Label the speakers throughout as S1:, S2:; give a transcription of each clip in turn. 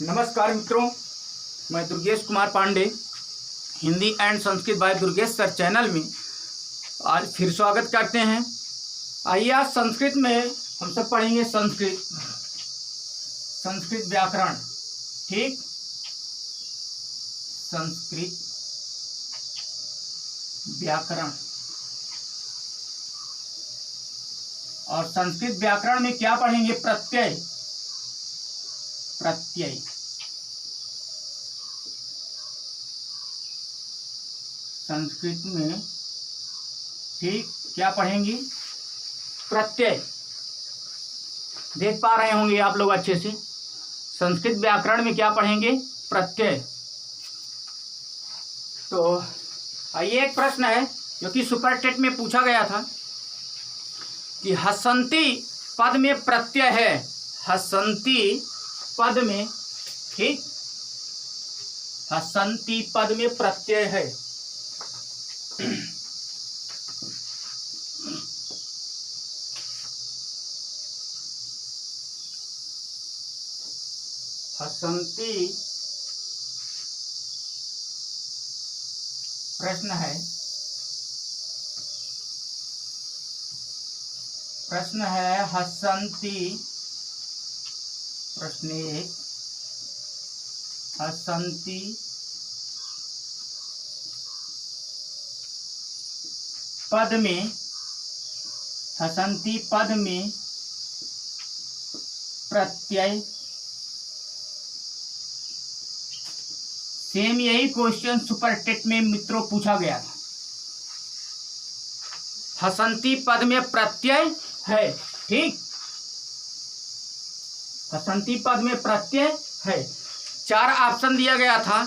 S1: नमस्कार मित्रों, मैं Durgesh Kumar Pandey Hindi and Sanskrit by Durgesh sir channel में आज फिर स्वागत करते हैं। आइए आज संस्कृत में हम सब पढ़ेंगे संस्कृत व्याकरण। ठीक, संस्कृत व्याकरण। और संस्कृत व्याकरण में क्या पढ़ेंगे? प्रत्यय। संस्कृत में ठीक क्या पढ़ेंगे? प्रत्यय। देख पा रहे होंगे आप लोग अच्छे से। संस्कृत व्याकरण में क्या पढ़ेंगे? प्रत्यय। तो आइए, एक प्रश्न है जो कि सुपर टेट में पूछा गया था कि हसंती पद में प्रत्यय है। हसंती पद में, ठीक, हसंती पद में प्रत्यय है। हसंती प्रश्न है, हसंती। प्रश्न एक, हसंती पद में, हसंती पद में प्रत्यय। सेम यही क्वेश्चन सुपर टेट में मित्रों पूछा गया था। हसंती पद में प्रत्यय है। ठीक, हसंती पद में प्रत्यय है। 4 ऑप्शन दिया गया था,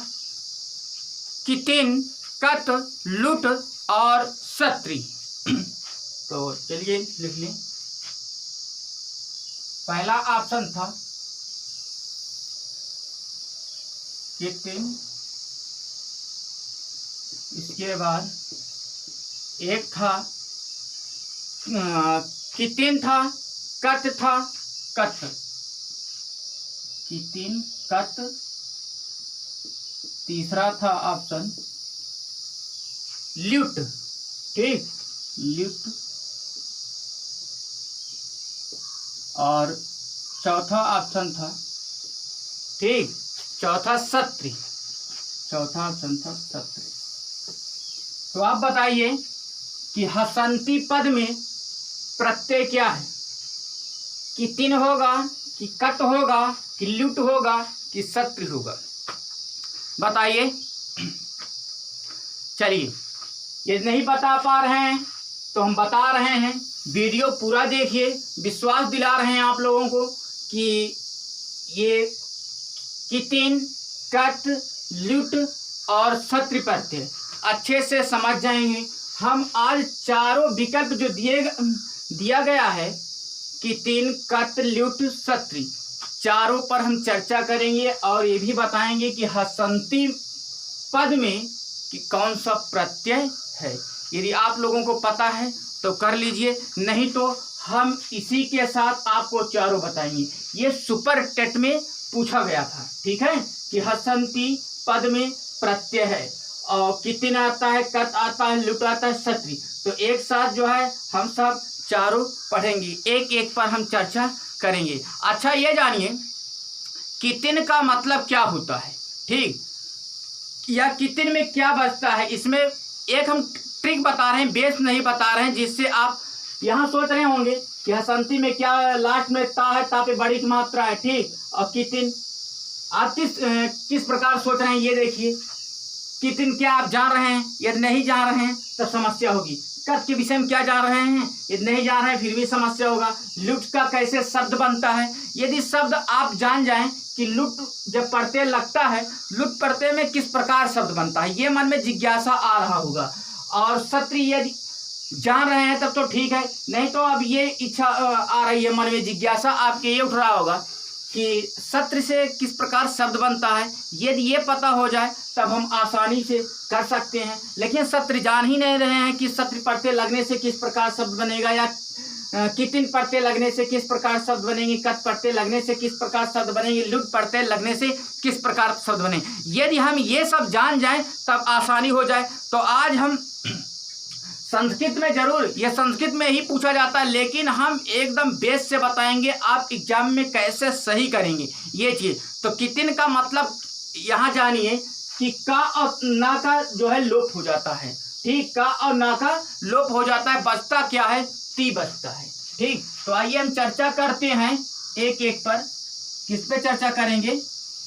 S1: कितिन, कत, लुट और सत्री। तो चलिए लिख लें। पहला ऑप्शन था कितिन, इसके बाद एक था कितिन था, कत था, कत, कितिन, कत। तीसरा था ऑप्शन ल्यूट। ठीक, ल्यूट। और चौथा ऑप्शन था, ठीक, चौथा सत्री। चौथा ऑप्शन था सत्री। तो आप बताइए कि हसंती पद में प्रत्यय क्या है? कितिन होगा कि कत होगा कि ल्यूट होगा कि सत्री होगा? बताइए। चलिए, ये नहीं बता पा रहे हैं तो हम बता रहे हैं, वीडियो पूरा देखिए। विश्वास दिला रहे हैं आप लोगों को कि ये कितिन, कत, ल्यूट और सत्री प्रत्यय अच्छे से समझ जाएंगे। हम आज चारों विकल्प जो दिया गया है, कितिन, कत, ल्यूट, सत्री, चारों पर हम चर्चा करेंगे और ये भी बताएंगे कि हसंती पद में कि कौन सा प्रत्यय है। यदि आप लोगों को पता है तो कर लीजिए, नहीं तो हम इसी के साथ आपको चारों बताएंगे। ये सुपर टेट में पूछा गया था। ठीक है, कि हसंती पद में प्रत्यय है और कितिन आता है, कत आता है, लुट आता है, सत्री। तो एक साथ जो है हम सब चारों पढ़ेंगे, एक एक पर हम चर्चा करेंगे। अच्छा, ये जानिए कितिन का मतलब क्या होता है। ठीक, या कितिन में क्या बचता है। इसमें एक हम ट्रिक बता रहे हैं, बेस नहीं बता रहे हैं, जिससे आप यहाँ सोच रहे होंगे कि हसंती में क्या लास्ट में ता है, ता पे बड़ी की मात्रा है। ठीक, और कितिन आप किस प्रकार सोच रहे हैं, ये देखिए। कितिन क्या आप जान रहे हैं? यदि नहीं जान रहे हैं तो समस्या होगी। कत के विषय में क्या जान रहे हैं? यदि नहीं जान रहे हैं फिर भी समस्या होगा। लुट का कैसे शब्द बनता है, यदि शब्द आप जान जाएं कि लुट जब प्रत्यय लगता है, लुट प्रत्यय में किस प्रकार शब्द बनता है, ये मन में जिज्ञासा आ रहा होगा। और सत्री यदि जान रहे हैं तब तो ठीक है, नहीं तो अब ये इच्छा आ रही है मन में, जिज्ञासा आपके ये उठ रहा होगा कि सत्र से किस प्रकार शब्द बनता है। यदि ये पता हो जाए तब हम आसानी से कर सकते हैं। लेकिन सत्र जान ही नहीं रहे हैं कि सत्र प्रत्यय लगने से किस प्रकार शब्द बनेगा या कितिन प्रत्यय लगने से किस प्रकार शब्द बनेंगे, कत प्रत्यय लगने से किस प्रकार शब्द बनेंगे, लुट प्रत्यय लगने से किस प्रकार शब्द बनेंगे। यदि हम ये सब जान जाएं तब आसानी हो जाए। तो आज हम संस्कृत में जरूर, ये संस्कृत में ही पूछा जाता है, लेकिन हम एकदम बेस से बताएंगे आप एग्जाम में कैसे सही करेंगे ये चीज। तो कितिन का मतलब यहाँ जानिए कि का और ना का जो है लोप हो जाता है। ठीक, का और ना का लोप हो जाता है, बचता क्या है, ती बचता है। ठीक, तो आइए हम चर्चा करते हैं एक एक पर। किस पे चर्चा करेंगे,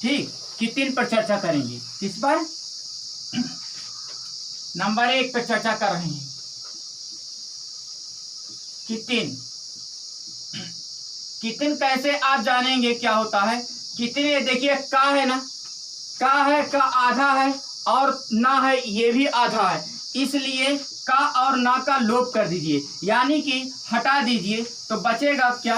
S1: ठीक, कितिन पर चर्चा करेंगे। किस पर, नंबर 1 पर चर्चा कर रहे हैं, कितिन। कितिन कैसे आप जानेंगे क्या होता है। कितिन, ये देखिए का है ना, का है, का आधा है और ना है ये भी आधा है, इसलिए का और ना का लोप कर दीजिए, यानी कि हटा दीजिए, तो बचेगा क्या,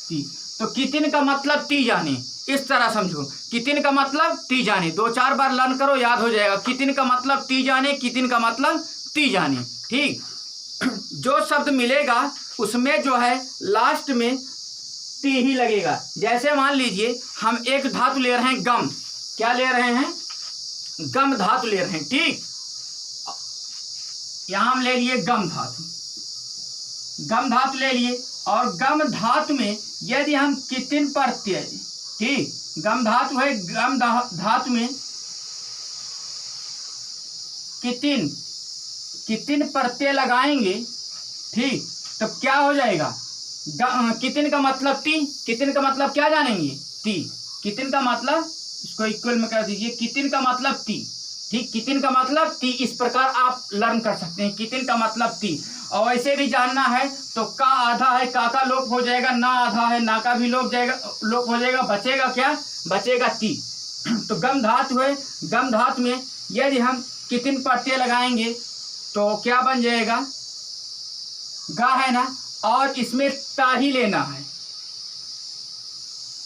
S1: ती। तो कितिन का मतलब ती जाने, इस तरह समझो, कितिन का मतलब ती जाने। 2-4 बार लर्न करो, याद हो जाएगा। कितिन का मतलब ती जाने, कितिन का मतलब ती जाने। ठीक, जो शब्द मिलेगा उसमें जो है लास्ट में ती ही लगेगा। जैसे मान लीजिए हम एक धातु ले रहे हैं, गम। क्या ले रहे हैं, गम धातु ले रहे हैं। ठीक, यहां हम ले लिए गम धातु, गम धातु ले लिए, और गम धातु में यदि हम कितिन प्रत्यय, ठीक, गम धातु है, गम धातु में कितिन, कितिन प्रत्यय लगाएंगे, ठीक, तो क्या हो जाएगा, कितिन का मतलब ती। कितिन का मतलब क्या जानेंगे, ती। कितिन का मतलब, इसको इक्वल में कर दीजिए, कितिन का मतलब ती। ठीक, कितिन का मतलब ती, इस प्रकार आप लर्न कर सकते हैं, कितिन का मतलब ती। और वैसे भी जानना है तो का आधा है, का लोप हो जाएगा, ना आधा है, ना का भी लोप हो जाएगा, बचेगा क्या, बचेगा ती। तो गम धातु है, गम धातु में यदि हम कितिन प्रत्यय लगाएंगे तो क्या बन जाएगा, गा है ना, और इसमें ता ही लेना है,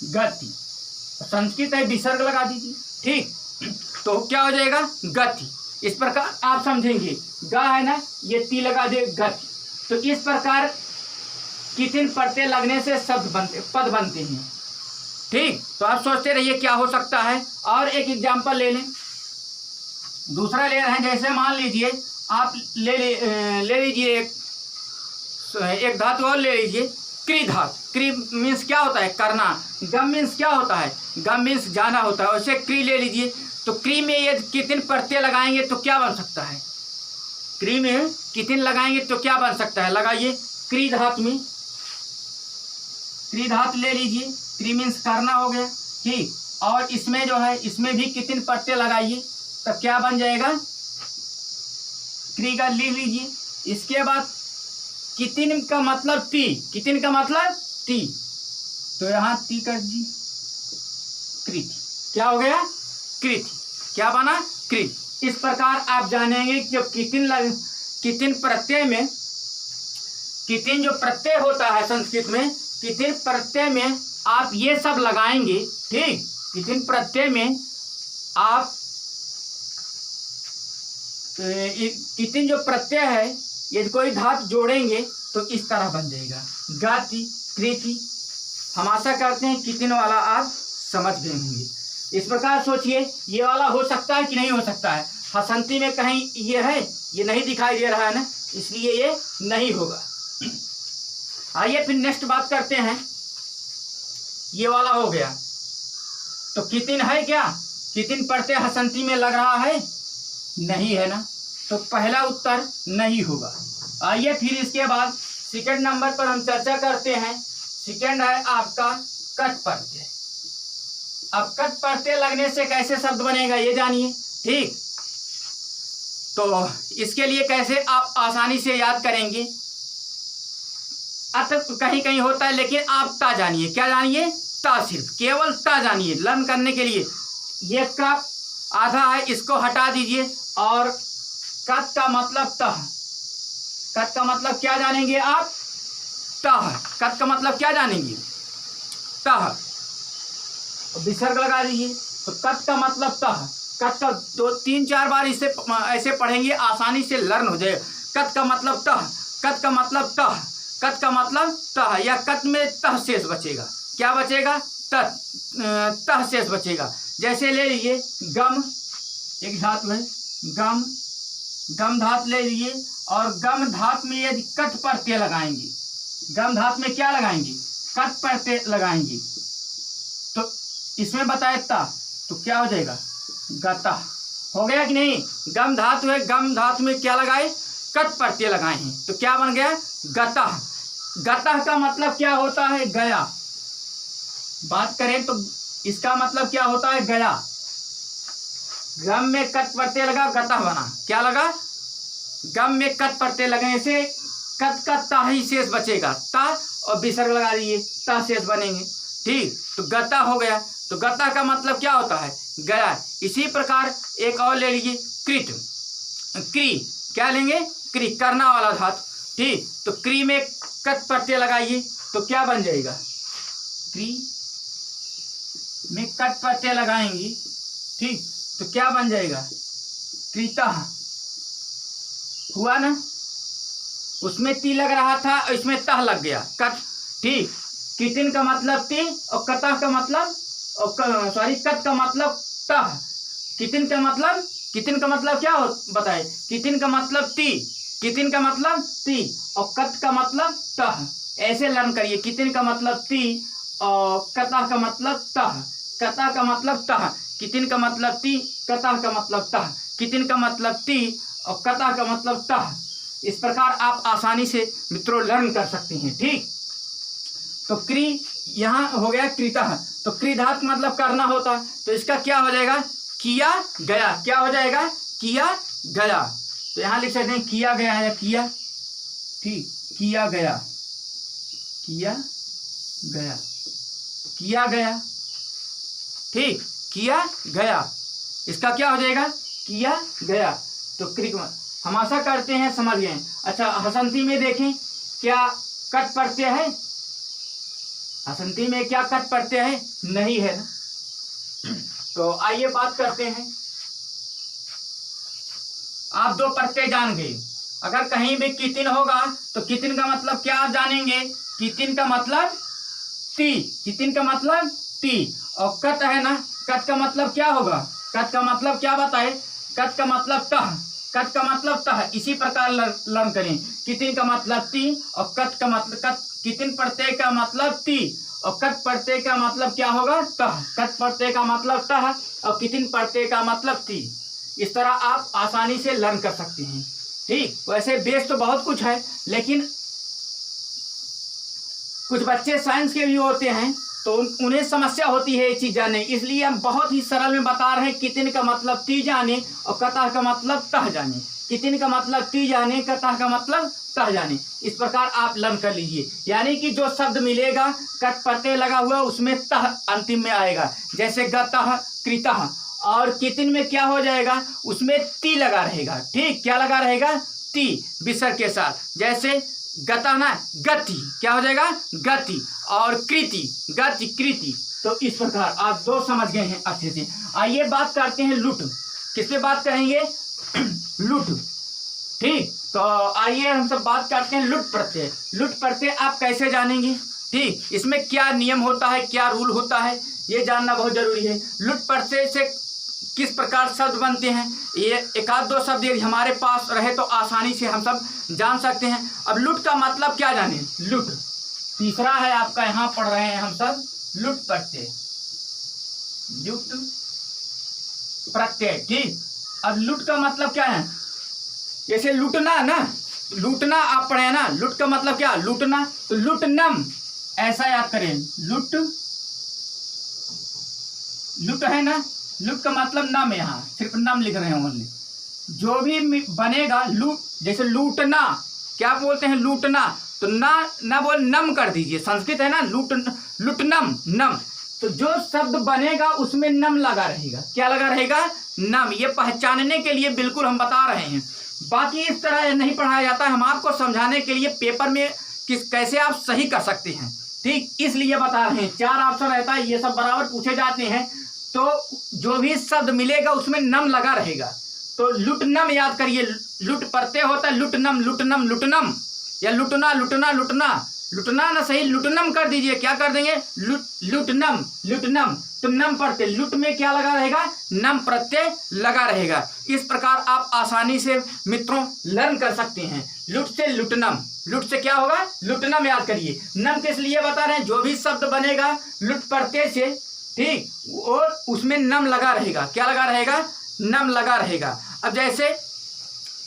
S1: गति। संस्कृत है, विसर्ग लगा दीजिए। ठीक, तो क्या हो जाएगा, गति। इस प्रकार आप समझेंगे, गा है ना, ये ती लगा दे, गति। तो इस प्रकार कितिन प्रत्यय लगने से शब्द बनते, पद बनते हैं। ठीक, तो आप सोचते रहिए क्या हो सकता है। और एक एग्जाम्पल ले लें, दूसरा ले रहे हैं। जैसे मान लीजिए आप ले लीजिए एक धातु और ले लीजिए, क्री धातु। क्री मीन्स क्या होता है, करना। गम मीन्स क्या होता है, गम मीन्स जाना होता है। वैसे क्री ले लीजिए, तो क्री में ये कितिन प्रत्यय लगाएंगे तो क्या बन सकता है, क्री में कितिन लगाएंगे तो क्या बन सकता है, लगाइए, क्री धातु में, क्री धातु ले लीजिए, क्री मीन्स करना हो गया। ठीक, और इसमें जो है, इसमें भी कितिन प्रत्यय लगाइए, तब क्या बन जाएगा, क्री का लिख लीजिए। इसके बाद कितिन का मतलब ती, कितिन का मतलब ती, तो यहां ती कर दी, कृति। क्या हो गया, कृति। क्या बना, कृति। इस प्रकार आप जानेंगे कि जब कितिन प्रत्यय में, कितिन जो प्रत्यय होता है संस्कृत में, कितिन प्रत्यय में आप ये सब लगाएंगे। ठीक, कितिन प्रत्यय में आप कितिन जो प्रत्यय है, यदि कोई धातु जोड़ेंगे तो इस तरह बन जाएगा, गाति, कृति। हम आशा करते हैं कितिन वाला आप समझ गए होंगे। इस प्रकार सोचिए, ये वाला हो सकता है कि नहीं हो सकता है। हसंती में कहीं ये है, ये नहीं दिखाई दे रहा है ना, इसलिए ये नहीं होगा। आइए फिर नेक्स्ट बात करते हैं। ये वाला हो गया, तो कितिन है क्या, कितिन प्रत्यय हसंती में लग रहा है, नहीं है ना, तो पहला उत्तर नहीं होगा। आइए फिर इसके बाद सेकंड नंबर पर हम चर्चा करते हैं। सेकंड है आपका कट प्रत्यय। अब कट प्रत्यय लगने से कैसे शब्द बनेगा ये जानिए। ठीक, तो इसके लिए कैसे आप आसानी से याद करेंगे, अर्थ कहीं कहीं होता है, लेकिन आप ता जानिए। क्या जानिए, ता, सिर्फ केवल ता जानिए लर्न करने के लिए। ये का आधा है, इसको हटा दीजिए, और कट का मतलब तह। कट का मतलब क्या जानेंगे आप, तह। कट का मतलब क्या जानेंगे, तह। विसर्ग लगा दीजिए, तो कट का मतलब तह। कट का 2-3-4 बार इसे ऐसे पढ़ेंगे, आसानी से लर्न हो जाएगा। कट का मतलब तह, कट का मतलब तह, कत का मतलब तह, या कत में तह शेष बचेगा। क्या बचेगा? तह शेष बचेगा। जैसे ले लीजिए गम, एक धातु है गम, गम धातु ले लीजिए, और गम धातु में यदि कट प्रत्यय लगाएंगे, गम धातु में क्या लगाएंगे? कट प्रत्यय लगाएंगे, तो इसमें बताए ता, तो क्या हो जाएगा? गता। हो गया कि नहीं? गम धातु है, गम धातु में क्या लगाए? कट प्रत्यय लगाए हैं, तो क्या बन गया? गता। गता का मतलब क्या होता है? गया। बात करें तो इसका मतलब क्या होता है? गया। गम में कट प्रत्यय लगा, गता बना। क्या लगा? गम में कट प्रत्यय लगने से कट का ता ही शेष बचेगा, ता और विसर्ग लगा दिए, ता शेष बनेंगे। ठीक, तो गता हो गया। तो गता का मतलब क्या होता है? गया। इसी प्रकार एक और ले लीजिए कृत, क्री, क्या लेंगे? क्री, करना वाला धातु। ठीक, तो क्री में कट प्रत्यय लगाइए तो क्या बन जाएगा? क्री में कट प्रत्यय लगाएंगे, ठीक, तो क्या बन जाएगा? कृता। हुआ ना? उसमें ती लग रहा था और इसमें तह लग गया, कट। ठीक, कितिन का मतलब ती और कता का मतलब, सॉरी, कट का मतलब तह। कितिन का मतलब क्या हो बताए? कितिन का मतलब ती, कितिन का मतलब ती और कट का मतलब तह। ऐसे लर्न करिए, कितिन का मतलब ती और कता का मतलब तह, कता का मतलब तह, कितिन का मतलब ती, कता का मतलब तह, कितिन का मतलब ती और कता का मतलब तह। इस प्रकार आप आसानी से मित्रों लर्न कर सकते हैं। ठीक, तो क्री यहाँ हो गया कृतः, तो क्री धातु मतलब करना होता, तो इसका क्या हो जाएगा? किया गया। क्या हो जाएगा? किया गया। तो यहाँ लिख सकते हैं किया गया या किया। ठीक, किया गया, किया गया, किया गया। ठीक, किया गया, इसका क्या हो जाएगा? किया गया। तो क्रिक, हम आशा करते हैं समझ गए। अच्छा, हसंती में देखें क्या कट प्रत्यय है? हसंती में क्या कट प्रत्यय है? नहीं है ना। तो आइए बात करते हैं। आप दो प्रत्यय जान गए। अगर कहीं भी कितिन होगा तो कितिन का मतलब क्या आप जानेंगे? कितिन का मतलब ती, कितिन का मतलब ती। और कट है ना, कट का मतलब क्या होगा? कट का मतलब क्या बताए? कट का मतलब तह, कट का मतलब तह। इसी प्रकार लर्न करें। कितिन का मतलब ती और कट का मतलब कट, कितिन प्रत्यय का मतलब ती और कट प्रत्यय का मतलब क्या होगा? तह। कट प्रत्यय का मतलब तह और कितिन प्रत्यय का मतलब ती। इस तरह आप आसानी से लर्न कर सकते हैं। ठीक, वैसे बेस तो बहुत कुछ है, लेकिन कुछ बच्चे साइंस के भी होते हैं तो उन्हें समस्या होती है ये चीज जानने, इसलिए हम बहुत ही सरल में बता रहे हैं। कितिन का मतलब ती जाने और कतः का मतलब तह जाने। कितिन का मतलब ती जाने, कतः का मतलब तह जाने। इस प्रकार आप लर्न कर लीजिए। यानी कि जो शब्द मिलेगा कट प्रत्यय लगा हुआ उसमें तह अंतिम में आएगा। जैसे गतः, कृतः। और कितिन में क्या हो जाएगा? उसमें ती लगा रहेगा। ठीक, क्या लगा रहेगा? ती विसर्ग के साथ। जैसे गता ना, गति, क्या हो जाएगा? गति। और कृति, गति, कृति। तो इस प्रकार आप दो समझ गए हैं अच्छे से। आइए बात करते हैं लुट। किस पे बात करेंगे? लुट। ठीक, तो आइए हम सब बात करते हैं लुट प्रत्यय। लुट प्रत्यय आप कैसे जानेंगे? ठीक, इसमें क्या नियम होता है, क्या रूल होता है, ये जानना बहुत जरूरी है। लुट प्रत्यय से किस प्रकार शब्द बनते हैं, ये एक आध दो शब्द यदि हमारे पास रहे तो आसानी से हम सब जान सकते हैं। अब लुट का मतलब क्या जाने? लुट तीसरा है आपका, यहाँ पढ़ रहे हैं हम सब लुट प्रत्यय, लुट प्रत्यय। ठीक, अब लुट का मतलब क्या है? जैसे लुटना ना, लूटना आप पढ़े ना, लुट का मतलब क्या? लूटना। तो लुटनम, ऐसा याद करें। लुट, लुट है ना, लुट का मतलब नम, यहाँ सिर्फ नम लिख रहे हैं ओनली। जो भी बनेगा लूट, जैसे लूटना, क्या बोलते हैं? लूटना। तो ना बोल नम कर दीजिए, संस्कृत है ना, लुटनम, नम। तो जो शब्द बनेगा उसमें नम लगा रहेगा। क्या लगा रहेगा? नम। ये पहचानने के लिए बिल्कुल हम बता रहे हैं, बाकी इस तरह नहीं पढ़ाया जाता है। हम आपको समझाने के लिए पेपर में कैसे आप सही कर सकते हैं। ठीक, इसलिए बता रहे हैं। 4 ऑप्शन रहता है, ये सब बराबर पूछे जाते हैं। तो जो भी शब्द मिलेगा उसमें नम लगा रहेगा। तो लुटनम याद करिए, लुट प्रत्यय होता है, लुटनम, लुटनम, लुटनम। या लुटना लुटना लुटना, लुटना ना सही, लुटनम कर दीजिए। क्या कर देंगे? लुटनम लुटनम। तो नम प्रत्यय, लुट में क्या लगा रहेगा? नम प्रत्यय लगा रहेगा। इस प्रकार आप आसानी से मित्रों लर्न कर सकते हैं। लुट से लुटनम, लुट से क्या होगा? लुटनम याद करिए। नम किस लिए बता रहे हैं? जो भी शब्द बनेगा लुट प्रत्यय से, ठीक, और उसमें नम लगा रहेगा। क्या लगा रहेगा? नम लगा रहेगा। अब जैसे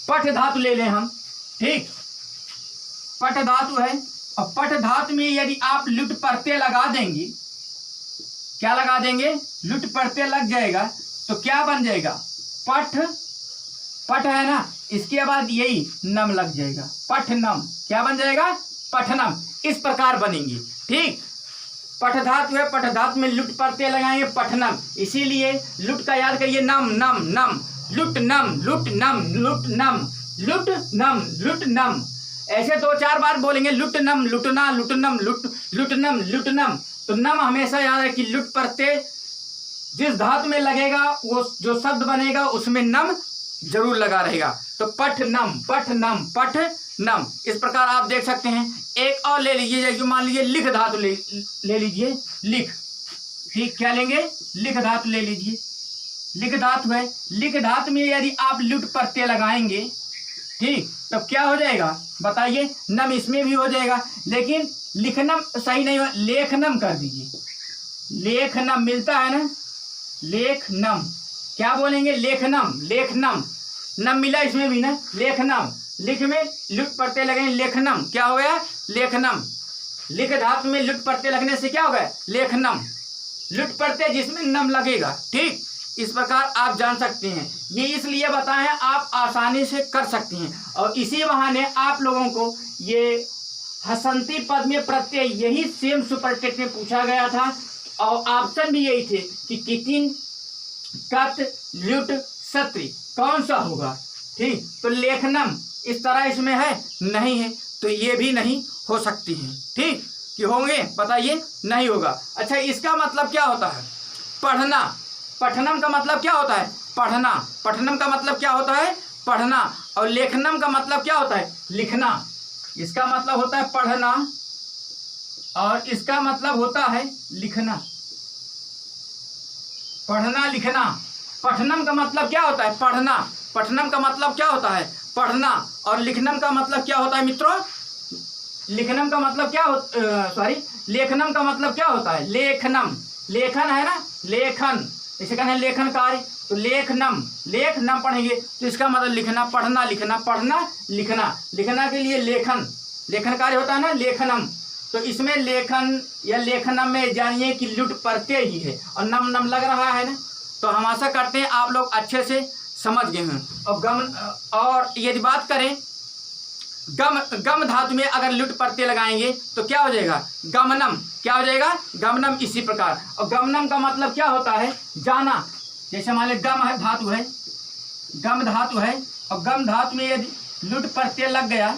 S1: पठ धातु ले लें हम, ठीक, पठ धातु है, और पठ धातु में यदि आप लुट प्रत्यय लगा देंगे, क्या लगा देंगे? लुट प्रत्यय लग जाएगा, तो क्या बन जाएगा? पठ, पठ है ना, इसके बाद यही नम लग जाएगा, पठनम। क्या बन जाएगा? पठनम। इस प्रकार बनेंगे, ठीक। पठ धातु है, पठ धातु में लुट प्रत्यय लगाएंगे, पठनम। इसीलिए लुट का याद करिए, नम नम नम, लुट नम लुट नम लुट नम लुट नम लुट नम। ऐसे 2-4 बार बोलेंगे, लुट नम लुटना लुटनम लुट लुटनम लुटनम। तो नम हमेशा याद है कि लुट प्रत्यय जिस धातु में लगेगा वो जो शब्द बनेगा उसमें नम जरूर लगा रहेगा। तो पठ नम पठ नम पठ नम। इस प्रकार आप देख सकते हैं। एक और ले लीजिए, जो मान लीजिए लिख धातु ले लीजिए, लिख, ठीक, क्या लेंगे? लिख धातु ले लीजिए। लिख धातु है, लिख धातु में यदि आप लुट प्रत्यय लगाएंगे, ठीक, तब क्या हो जाएगा? बताइए। नम इसमें भी हो जाएगा, लेकिन लिखनम सही नहीं हो, लेखनम कर दीजिए। लेखनम मिलता है ना, लेखनम। क्या बोलेंगे? लेखनम लेखनम। नम मिला इसमें भी ना, लेखनम। लिख में लुट प्रत्यय लगेंगे, लेखनम। क्या हो गया? लेखनम। लिख धातु में लुट प्रत्यय लगने से क्या हो गया? लेखनम। लुट प्रत्यय जिसमें नम लगेगा, ठीक। इस प्रकार आप जान सकते हैं। ये इसलिए बताएं आप आसानी से कर सकते हैं, और इसी बहाने आप लोगों को ये हसंती पद में प्रत्यय यही सेम सुपर टेट में पूछा गया था, और ऑप्शन भी यही थे कि कितिन कत लुट सत्री कौन सा होगा, ठीक। तो लेखनम इस तरह इसमें है, नहीं है, तो ये भी नहीं हो सकती है, ठीक। कि होंगे? बताइए, नहीं होगा। अच्छा, इसका मतलब क्या होता है? पढ़ना। पठनम का मतलब क्या होता है? पढ़ना। पठनम का मतलब क्या होता है? पढ़ना। और लेखनम का मतलब क्या होता है? लिखना। इसका मतलब होता है पढ़ना, और इसका मतलब होता है लिखना। पढ़ना लिखना। पठनम का मतलब क्या होता है? पढ़ना। पठनम का मतलब क्या होता है? पढ़ना। और लिखनम का मतलब क्या होता है मित्रों? लिखनम का मतलब क्या लेखनम का मतलब क्या होता है? लेखनम। लेखन है ना, लेखन, इसे कहते हैं लेखन कार्य। तो लेखनम, लेखनम पढ़ेंगे तो इसका मतलब लिखना, पढ़ना लिखना, पढ़ना लिखना। लिखना के लिए लेखन, लेखन कार्य होता है ना, लेखनम। तो इसमें लेखन या लेखनम में जानिए कि लुट प्रत्यय ही है, और नम नम लग रहा है ना। तो हम आशा करते हैं आप लोग अच्छे से समझ गए हैं। और यदि बात करें गम धातु में अगर लुट प्रत्यय लगाएंगे तो क्या हो जाएगा? गमनम। क्या हो जाएगा? गमनम। इसी प्रकार, और गमनम का मतलब क्या होता है? जाना। जैसे मान लीजिए गम है धातु है, गम धातु है, और गम धातु में यदि लुट प्रत्यय लग गया,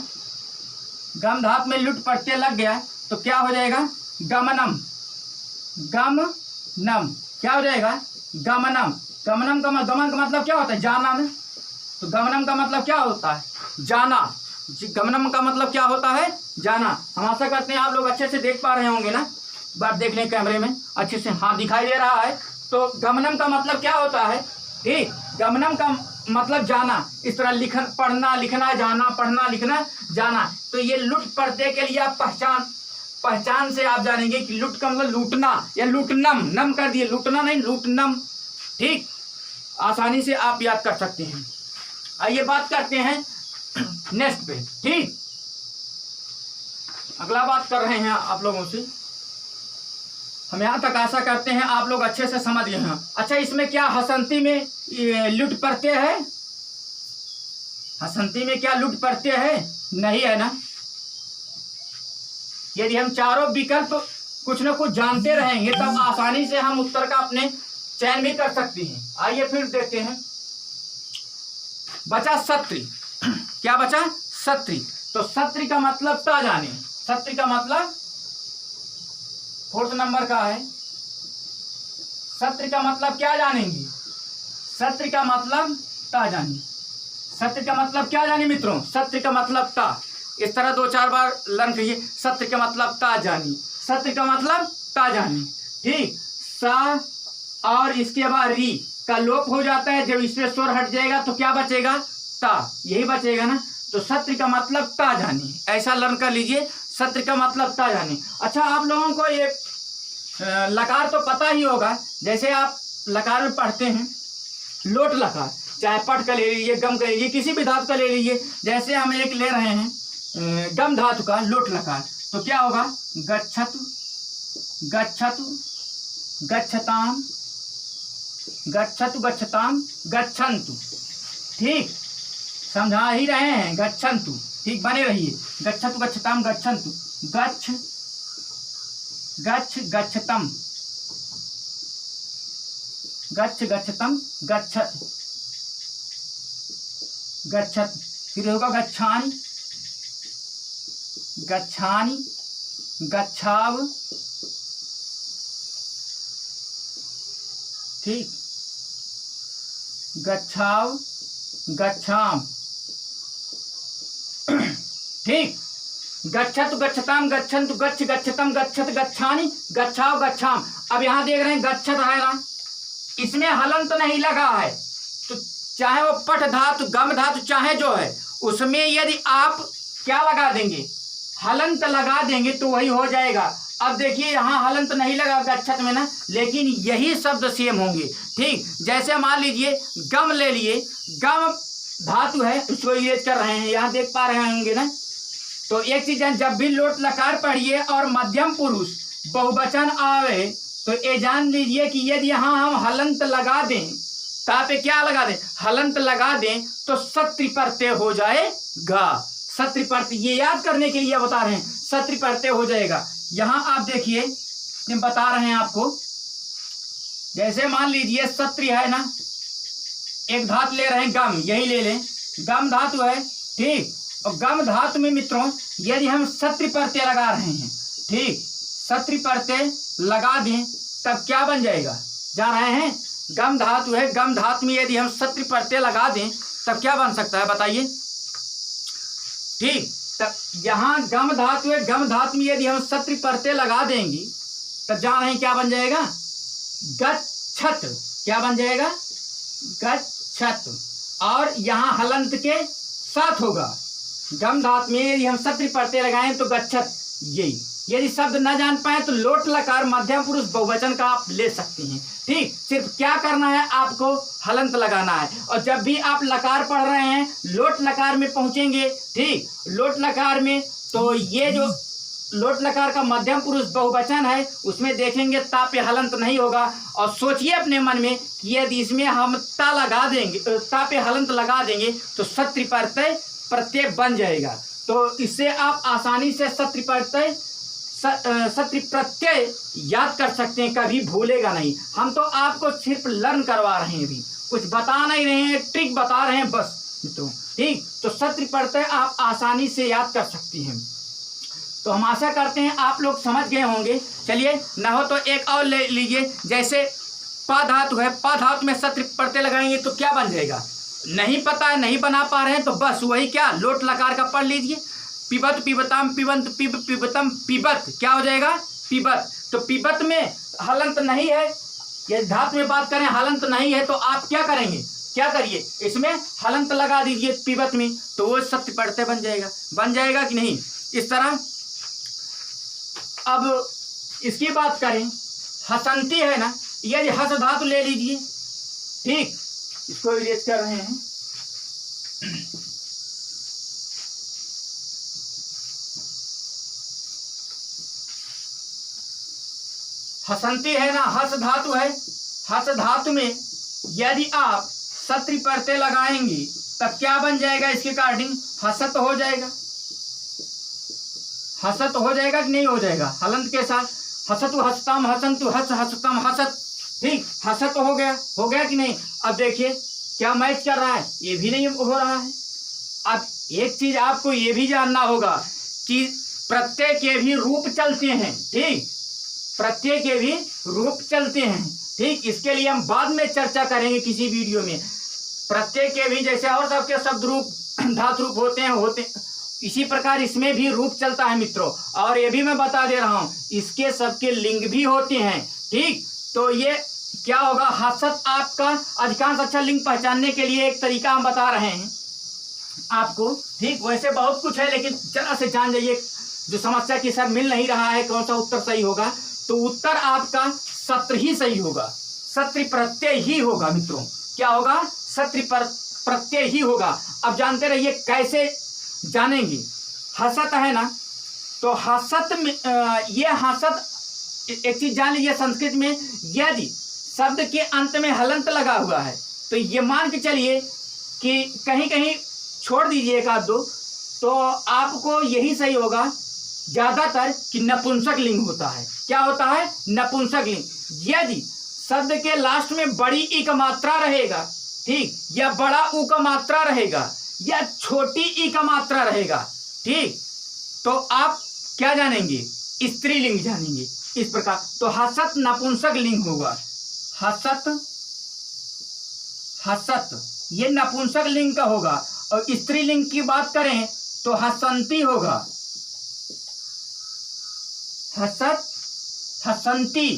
S1: गम धातु में लुट प्रत्यय लग गया तो क्या हो जाएगा? गमनम। गमनम क्या हो जाएगा? गमनम। गमनम का गमन का मतलब क्या होता है? जाना ना। तो गमनम का मतलब क्या होता है? जाना। गमनम का मतलब क्या होता है? जाना। हम आशा करते हैं आप लोग अच्छे से देख पा रहे होंगे ना। बात देख लें कैमरे में अच्छे से, हाँ दिखाई दे रहा है। तो गमनम का मतलब क्या होता है? ठीक, गमनम का मतलब जाना। इस तरह लिखन, पढ़ना लिखना, जाना, पढ़ना लिखना, जाना। तो ये लुट प्रत्यय के लिए आप पहचान से आप जानेंगे कि लुट का मतलब लूटना या लूटनम। नम कर दिए, लूटना नहीं, लूटनम, ठीक। आसानी से आप याद कर सकते हैं। आइए बात करते हैं नेक्स्ट पे, ठीक। अगला बात कर रहे हैं आप लोगों से। हम यहाँ तक आशा करते हैं आप लोग अच्छे से समझ गए हैं। अच्छा, इसमें क्या हसंती में लुट प्रत्यय है? हसंती में क्या लुट प्रत्यय है? नहीं है ना। यदि हम चारों विकल्प कुछ न कुछ जानते रहेंगे तब आसानी से हम उत्तर का अपने चयन भी कर सकते हैं। आइए फिर देखते हैं। बचा सत्री। क्या बचा? सत्री। तो सत्री का मतलब ता जाने। सत्री का मतलब 4th नंबर का है। सत्री का मतलब क्या जानेंगे? सत्री का मतलब ता जाने। सत्री का मतलब क्या जाने मित्रों? सत्री का मतलब ता। इस तरह 2-4 बार लर्न कीजिए। सत्र का मतलब ता जानी, सत्र का मतलब ता जानी, ठीक। सा और इसके बाद री का लोप हो जाता है, जब इसमें स्वर हट जाएगा तो क्या बचेगा, ता, यही बचेगा ना। तो सत्र का मतलब ता जानी, ऐसा लर्न कर लीजिए, सत्र का मतलब ता जानी। अच्छा, आप लोगों को ये लकार तो पता ही होगा, जैसे आप लकार में पढ़ते हैं, लोट लकार, चाहे पट का ले लीजिए, गम का ले लीजिए, किसी भी धातु का ले लीजिए। जैसे हम एक ले रहे हैं गम धातु का लोट लकार, तो क्या होगा, गच्छतु, गच्छतु, गच्छताम, गच्छतु, गच्छताम, गच्छन्तु, ठीक, समझा ही रहे हैं, गच्छन्तु, ठीक, बने रहिए। गच्छतु, गच्छताम, गच्छन्तु, गच्छ, गच्छ, गच्छतम, गच्छ, गच्छतम, गच्छत, गच्छत, फिर होगा गच्छानि, गच्छानि, गच्छाव, ठीक, गच्छाव, गच्छाम, ठीक। गच्छतु, गच्छताम, गच्छन्तु, गच्छ, गच्छतम, गच्छत, गच्छानि, गच्छाव, गच्छाम। अब यहाँ देख रहे हैं गच्छत है ना, इसमें हलंत नहीं लगा है, तो चाहे वो पट धातु, गम धातु चाहे जो है, उसमें यदि आप क्या लगा देंगे, हलंत लगा देंगे तो वही हो जाएगा। अब देखिए यहाँ हलंत नहीं लगा गच्छत में ना, लेकिन यही शब्द सेम होंगे, ठीक। जैसे मान लीजिए गम ले लिए, गम धातु है, उसको यूज कर रहे हैं, यहाँ देख पा रहे होंगे ना। तो एक चीज है, जब भी लोट लकार पढ़िए और मध्यम पुरुष बहुवचन आवे तो ये जान लीजिए कि यदि यहाँ हम हलंत लगा दें, ता पे क्या लगा दें, हलंत लगा दें, तो सत्रि प्रत्यय हो जाएगा। सत्रि प्रत्यय, ये याद करने के लिए बता रहे हैं, सत्रि प्रत्यय हो जाएगा। यहाँ आप देखिए, हम बता रहे हैं आपको, जैसे मान लीजिए सत्रि है ना, एक धातु ले रहे हैं गम, यही ले लें, गम धातु है, ठीक। और गम धातु में मित्रों यदि हम सत्रि प्रत्यय लगा रहे हैं, ठीक, सत्रि प्रत्यय लगा दें तब क्या बन जाएगा, जा रहे हैं, गम धातु है, गम धातु में यदि हम सत्रि प्रत्यय लगा दें तब क्या बन सकता है बताइए, ठीक। तब यहाँ गम धातु है, गम धातु में यदि हम सत्रि प्रत्यय लगा देंगे तब जा रहे हैं क्या बन जाएगा, गच्छत, क्या बन जाएगा, गच्छत। और यहाँ हलंत के साथ होगा, गम धातु में यदि हम सत्रि प्रत्यय लगाएं तो गच्छत, यही। यदि शब्द न जान पाए तो लोट लकार मध्यम पुरुष बहुवचन का आप ले सकते हैं, ठीक। सिर्फ क्या करना है, आपको हलंत लगाना है। और जब भी आप लकार पढ़ रहे हैं, लोट लकार में पहुंचेंगे, ठीक, लोट लकार में, तो ये जो लोट लकार का मध्यम पुरुष बहुवचन है उसमें देखेंगे ता पे हलंत नहीं होगा। और सोचिए अपने मन में कि यदि इसमें हम ता लगा देंगे, ता पे हलंत लगा देंगे तो सत्रि प्रत्यय बन जाएगा। तो इससे आप आसानी से सत्रि प्रत्यय याद कर सकते हैं, कभी भूलेगा नहीं। हम तो आपको सिर्फ लर्न करवा रहे हैं, अभी कुछ बता नहीं रहे हैं, ट्रिक बता रहे हैं बस मित्रों, ठीक। तो सत्रि प्रत्यय आप आसानी से याद कर सकती हैं। तो हम आशा करते हैं आप लोग समझ गए होंगे। चलिए, ना हो तो एक और ले लीजिए, जैसे पा धातु है, पा धातु में सत्रि प्रत्यय लगाएंगे तो क्या बन जाएगा, नहीं पता है, नहीं बना पा रहे हैं, तो बस वही क्या, लोट लकार का पढ़ लीजिए, पिबत, पिबताम, पिबंत, पिबतम, पिबत, क्या हो जाएगा, पिबत। तो पिबत में हलंत नहीं है, ये धातु में बात करें हलंत नहीं है, तो आप क्या करेंगे, क्या करिए, इसमें हलंत लगा दीजिए पिबत में, तो वो सत्रि प्रत्यय बन जाएगा कि नहीं, इस तरह। अब इसकी बात करें, हसंती है ना, यदि हस धातु ले लीजिए, ठीक, इसको इरेज कर रहे हैं, हसंती है ना, हस धातु है, हस धातु में यदि आप सत्रि प्रत्यय लगाएंगे तब क्या बन जाएगा, इसके अकॉर्डिंग हसत हो जाएगा, हसत हो जाएगा कि नहीं हो जाएगा, हलंत के साथ, हसतु हसताम हसंतु हस हसतम हसत, ठीक, हसत हो गया कि नहीं। अब देखिए क्या मैच कर रहा है, ये भी नहीं हो रहा है। अब एक चीज आपको ये भी जानना होगा कि प्रत्यय के भी रूप चलते हैं, ठीक, प्रत्यय के भी रूप चलते हैं, ठीक। इसके लिए हम बाद में चर्चा करेंगे किसी वीडियो में। प्रत्यय के भी जैसे और सबके शब्द रूप धातु रूप होते हैं इसी प्रकार इसमें भी रूप चलता है मित्रों। और ये भी मैं बता दे रहा हूं, इसके सबके लिंग भी होते हैं। ठीक, तो ये क्या होगा, हसत आपका अधिकांश अच्छा लिंग पहचानने के लिए एक तरीका हम बता रहे हैं आपको। ठीक, वैसे बहुत कुछ है, लेकिन जरा से जान जाइए। जो समस्या की सर मिल नहीं रहा है कौन सा उत्तर सही होगा, तो उत्तर आपका सत्र ही सही होगा, सत्र प्रत्यय ही होगा मित्रों। क्या होगा, सत्र प्रत्यय ही होगा। अब जानते रहिए कैसे जानेंगे। हसत है ना, तो हसत में ये हसत, एक चीज जान लीजिए, संस्कृत में यदि शब्द के अंत में हलंत लगा हुआ है तो ये मान के चलिए कि कहीं कहीं छोड़ दीजिए एक आध दो, तो आपको यही सही होगा ज्यादातर कि नपुंसक लिंग होता है। क्या होता है, नपुंसक लिंग। यदि शब्द के लास्ट में बड़ी ई का मात्रा रहेगा, ठीक, या बड़ा ऊ का मात्रा रहेगा, या छोटी ई का मात्रा रहेगा, ठीक, तो आप क्या जानेंगे, स्त्रीलिंग जानेंगे। इस प्रकार तो हसत नपुंसक लिंग होगा। हसत, हसत ये नपुंसक लिंग का होगा। और स्त्रीलिंग की बात करें तो हसंती होगा। हसत, हसंती,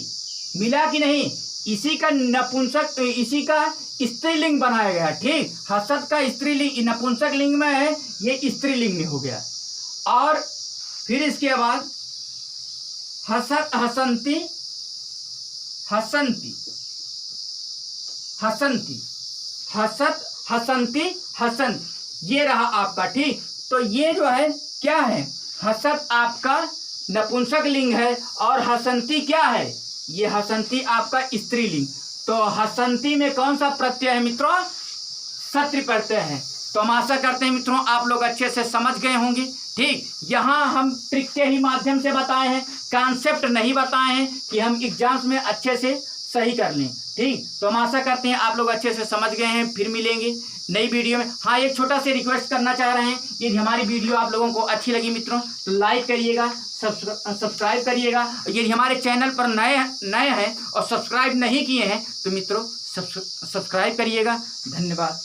S1: मिला कि नहीं, इसी का नपुंसक, इसी का स्त्रीलिंग बनाया गया। ठीक, हसत का स्त्रीलिंग नपुंसक लिंग में है, ये स्त्रीलिंग में हो गया। और फिर इसके बाद हसत, हसंती, हसंती, हसंती, हसत, हसंती, हसंत, ये रहा आपका। ठीक, तो ये जो है क्या है, हसत आपका नपुंसक लिंग है और हसंती क्या है, ये हसंती आपका स्त्रीलिंग। तो हसंती में कौन सा प्रत्यय है मित्रों, सत्र प्रत्यय है। तो हम आशा करते हैं मित्रों आप लोग अच्छे से समझ गए होंगे। ठीक, यहाँ हम ट्रिक के ही माध्यम से बताए हैं, कॉन्सेप्ट नहीं बताए हैं कि हम एग्जाम्स में अच्छे से सही कर लें। ठीक, तो हम आशा करते हैं आप लोग अच्छे से समझ गए हैं। फिर मिलेंगे नई वीडियो में। हाँ, एक छोटा सा रिक्वेस्ट करना चाह रहे हैं, यदि हमारी वीडियो आप लोगों को अच्छी लगी मित्रों तो लाइक करिएगा, सब्सक्राइब करिएगा। यदि हमारे चैनल पर नए हैं और सब्सक्राइब नहीं किए हैं तो मित्रों सब्सक्राइब करिएगा। धन्यवाद।